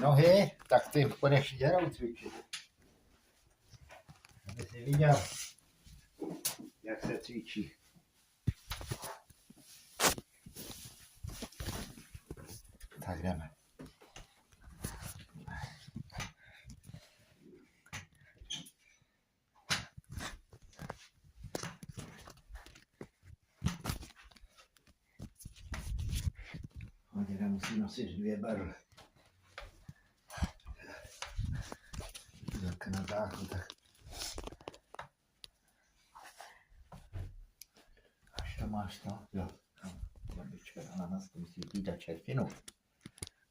nohy, tak ty půjdeš děrou cvičit. Aby jsi viděl, jak se cvičí. Tak jdeme. Děda musí nosit 2 barvy. Tak na záchu, tak. Až to máš to? Jo. Babička dala na to musí pít čertinu.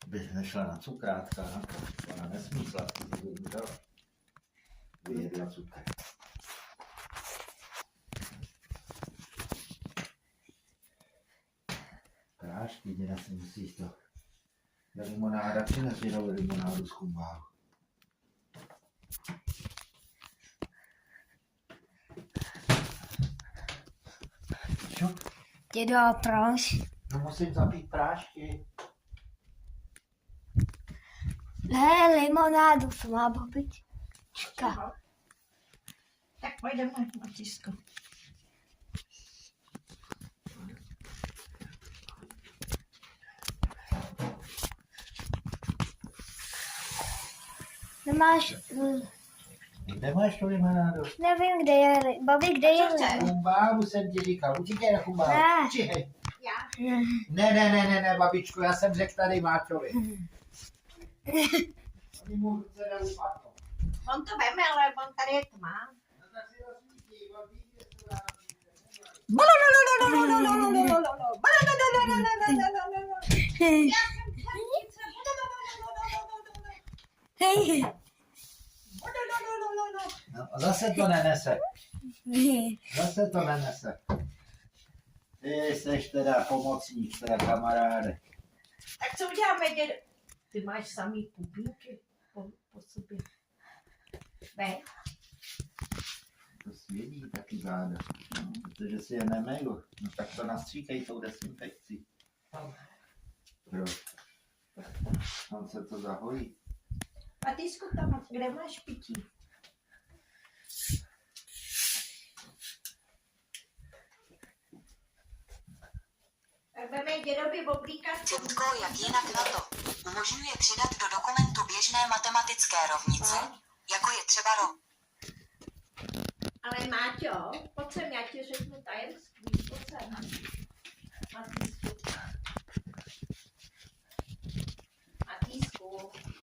Abys nešla na cukrátka, na to. Ona nesmí sladký zjedl. Vyjedla cukr. Prášky, děda si musíš to. Limonáda, přines dědovi limonádu z kumbálu. Co? Dědo, proč? No musím zapít prášky. Ne, limonádu to má babička. Tak pojdeme, Matisko. Nemáš, Kde máš tu limonádu? nevím, kde je, babi, kde je? Co chceš? Kumbálu jsem ti říkal, určitě na kumbálu. Ne. Čihej. Já? Ne, babičku, já jsem řekl tady Máčovi. Oni mu ruce neupadnou. On to veme, ale on tady je tmá. No tak si rozsvítí, on ví, že se dá Hej. No, zase to nenese. Zase to nenese. Ty seš teda pomocník, teda kamaráde. Tak co uděláme, dědo? Ty máš samý pupínky po sobě. Ne? To svědí taky záda. No, protože si je nemeju. No tak to nastříkej tou dezinfekcí. Proč? Tam se to zahojí. A ty tam, kde máš pití? Tak budeme dědovi oblíkat. Citko, jak jinak na to? Umožňuje přidat do dokumentu běžné matematické rovnice, jako je třeba Ale Máťo, pojď sem, já ti řeknu tajemství. Pojď sem. Matýsku.